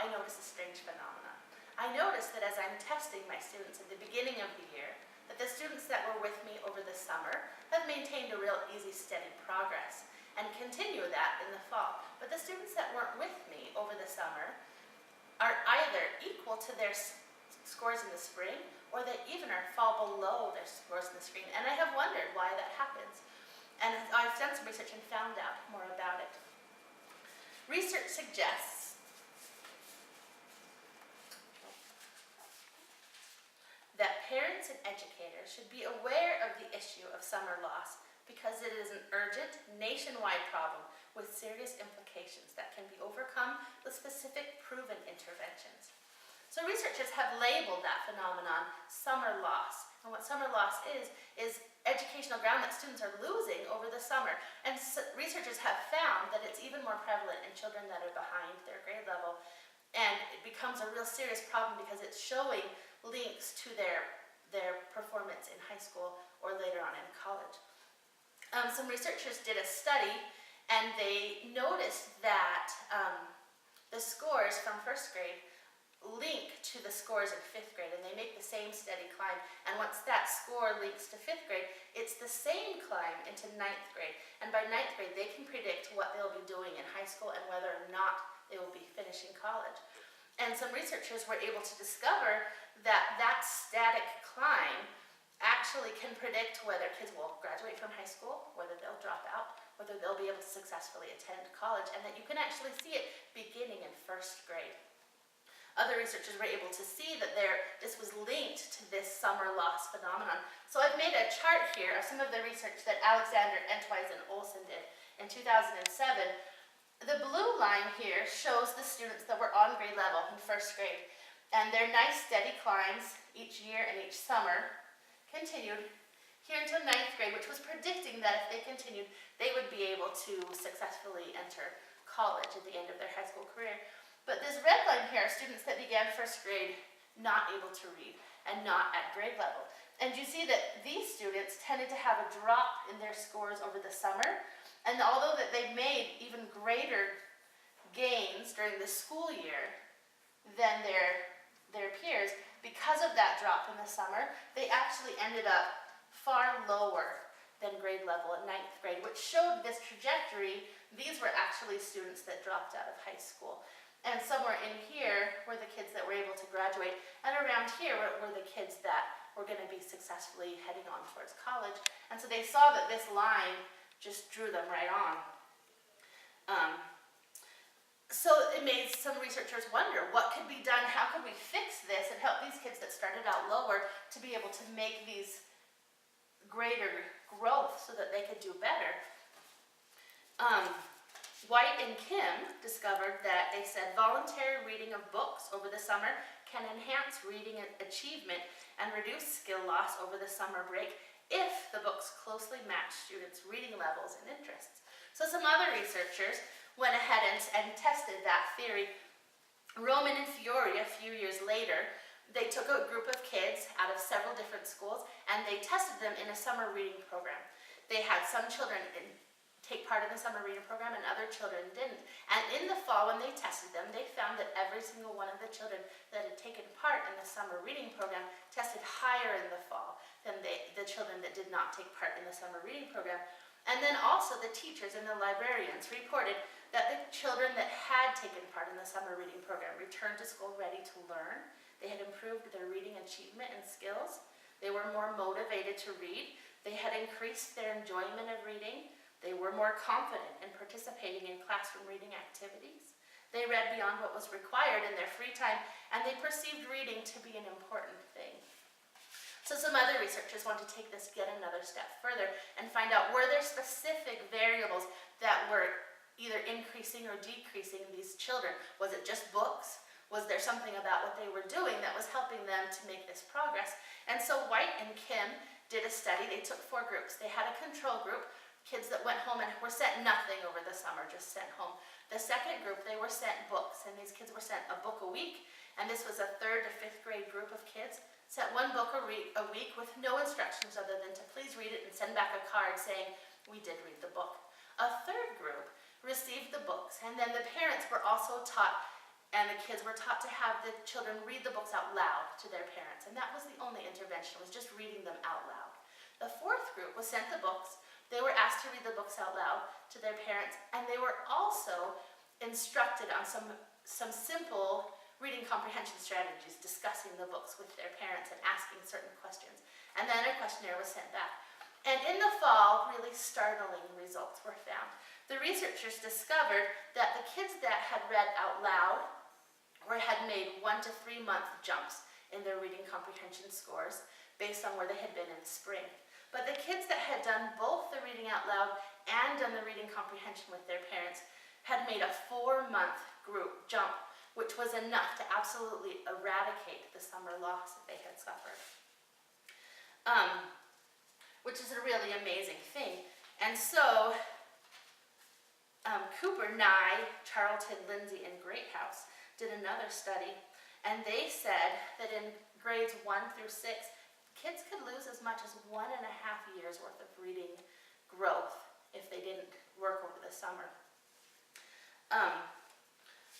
I noticed a strange phenomenon. I noticed that as I'm testing my students at the beginning of the year, that the students that were with me over the summer have maintained a real easy, steady progress and continue that in the fall. But the students that weren't with me over the summer are either equal to their scores in the spring, or they even fall below their scores in the spring. And I have wondered why that happens. And I've done some research and found out more about it. Research suggests that parents and educators should be aware of the issue of summer loss because it is an urgent, nationwide problem with serious implications that can be overcome with specific proven interventions. So researchers have labeled that phenomenon summer loss. And what summer loss is educational ground that students are losing over the summer. And researchers have found that it's even more prevalent in children that are behind their grade level. And it becomes a real serious problem because it's showing links to their performance in high school or later on in college. Some researchers did a study and they noticed that the scores from first grade link to the scores in fifth grade, and they make the same steady climb. And once that score links to fifth grade, it's the same climb into ninth grade. And by ninth grade, they can predict what they'll be doing in high school and whether or not they will be finishing college. And some researchers were able to discover that that static climb actually can predict whether kids will graduate from high school, whether they'll drop out, whether they'll be able to successfully attend college, and that you can actually see it beginning in first grade. Other researchers were able to see that this was linked to this summer loss phenomenon. So I've made a chart here of some of the research that Alexander, Entwise, and Olson did in 2007. The blue line here shows the students that were on grade level in first grade. And their nice steady climbs each year and each summer continued here until ninth grade, which was predicting that if they continued, they would be able to successfully enter college at the end of their high school career. But this red line here are students that began first grade not able to read and not at grade level. And you see that these students tended to have a drop in their scores over the summer. And although that they made even greater gains during the school year than their peers, because of that drop in the summer, they actually ended up far lower than grade level at ninth grade, which showed this trajectory. These were actually students that dropped out of high school. And somewhere in here were the kids that were able to graduate, and around here were the kids that were going to be successfully heading on towards college. And so they saw that this line just drew them right on. So it made some researchers wonder, what could be done? How could we fix this and help these kids that started out lower to be able to make these greater growth so that they could do better? White and Kim discovered that they said voluntary reading of books over the summer can enhance reading achievement and reduce skill loss over the summer break if the books closely match students' reading levels and interests. So some other researchers went ahead and tested that theory. Roman and Fiore, a few years later, they took a group of kids out of several different schools and they tested them in a summer reading program. They had some children take part in the summer reading program and other children didn't. And in the fall, when they tested them, they found that every single one of the children that had taken part in the summer reading program tested higher in the fall than the children that did not take part in the summer reading program. And then also the teachers and the librarians reported that the children that had taken part in the summer reading program returned to school ready to learn. They had improved their reading achievement and skills. They were more motivated to read. They had increased their enjoyment of reading. They were more confident in participating in classroom reading activities. They read beyond what was required in their free time, and they perceived reading to be an important thing. So some other researchers want to take this yet another step further and find out, were there specific variables that were either increasing or decreasing these children? Was it just books? Was there something about what they were doing that was helping them to make this progress? And so White and Kim did a study. They took 4 groups. They had a control group, kids that went home and were sent nothing over the summer, just sent home. The second group, they were sent books, and these kids were sent a book a week. And this was a 3rd to 5th grade group of kids, sent 1 book a week with no instructions other than to please read it and send back a card saying, we did read the book. A 3rd group received the books, and then the parents were also taught and the kids were taught to have the children read the books out loud to their parents, and that was the only intervention, was just reading them out loud. The fourth group was sent the books. They were asked to read the books out loud to their parents, and they were also instructed on some simple reading comprehension strategies, discussing the books with their parents and asking certain questions. And then a questionnaire was sent back. And in the fall, really startling results were found. The researchers discovered that the kids that had read out loud or had made 1 to 3 month jumps in their reading comprehension scores based on where they had been in spring. But the kids that had done both the reading out loud and done the reading comprehension with their parents had made a 4-month group jump, which was enough to absolutely eradicate the summer loss that they had suffered. Which is a really amazing thing. And so, Cooper, Nye, Charlton, Lindsay, and Greathouse did another study, and they said that in grades 1 through 6, kids could lose as much as 1.5 years worth of reading growth if they didn't work over the summer.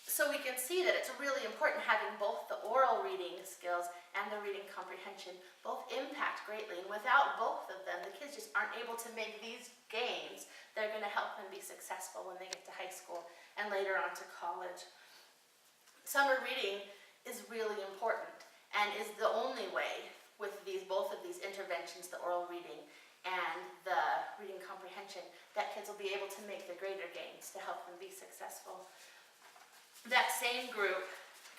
So we can see that it's really important having both the oral reading skills and the reading comprehension both impact greatly, and without both of them, the kids just aren't able to make these gains that are going to help them be successful when they get to high school and later on to college. Summer reading is really important and is the only way with both of these interventions, the oral reading and the reading comprehension, that kids will be able to make the greater gains to help them be successful. That same group,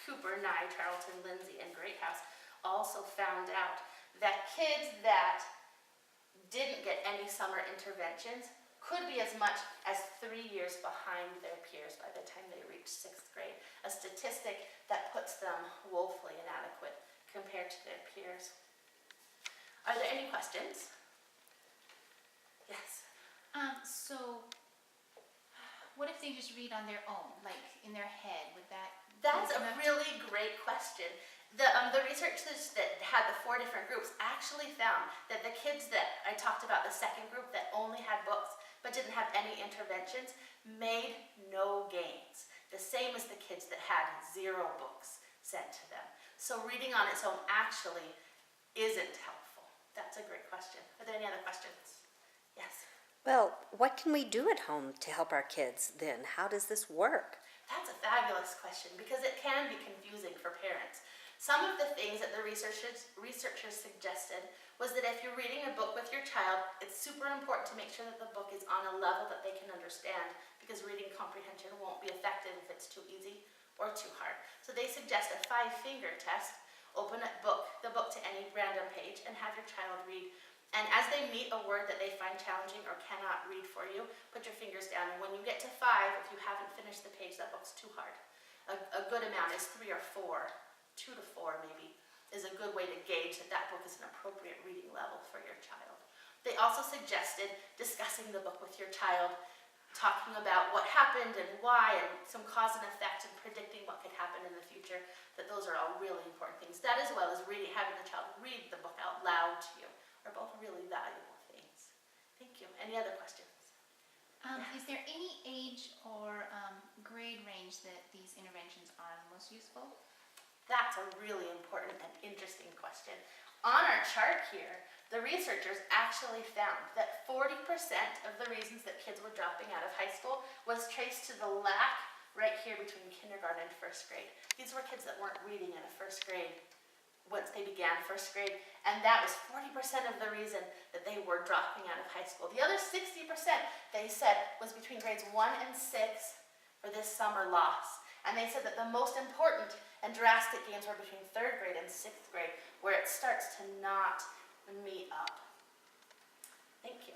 Cooper, Nye, Charlton, Lindsay, and Greathouse, also found out that kids that didn't get any summer interventions could be as much as 3 years behind their peers by the time they reach 6th grade, a statistic that puts them woefully inadequate compared to their peers. Are there any questions? Yes. So what if they just read on their own, like in their head? Would that? That's a really great question. The researchers that had the 4 different groups actually found that the kids that I talked about, the second group that only had books but didn't have any interventions, made no gains. The same as the kids that had 0 books sent to them. So reading on its own actually isn't helpful. That's a great question. Are there any other questions? Yes. Well, what can we do at home to help our kids then? How does this work? That's a fabulous question because it can be confusing for parents. Some of the things that the researchers suggested was that if you're reading a book with your child, it's super important to make sure that the book is on a level that they can understand, because reading comprehension won't be effective if it's too easy or too hard. So they suggest a 5-finger test. Open the book to any random page and have your child read. And as they meet a word that they find challenging or cannot read for you, put your fingers down. And when you get to 5, if you haven't finished the page, that book's too hard. A good amount is 3 or 4, 2 to 4 maybe, is a good way to gauge that that book is an appropriate reading level for your child. They also suggested discussing the book with your child, talking about what happened and why, and some cause and effect, and predicting what could happen in the future, that those are all really important things. That, as well as having the child read the book out loud to you, are both really valuable things. Thank you. Any other questions? Is there any age or grade range that these interventions are the most useful? That's a really important and interesting question. On our chart here, the researchers actually found that 40% of the reasons that kids were dropping out of high school was traced to the lack right here between kindergarten and 1st grade. These were kids that weren't reading in a 1st grade once they began 1st grade, and that was 40% of the reason that they were dropping out of high school. The other 60%, they said, was between grades 1 and 6 for this summer loss. And they said that the most important and drastic gains were between 3rd grade and 6th grade, where it starts to not meet up. Thank you.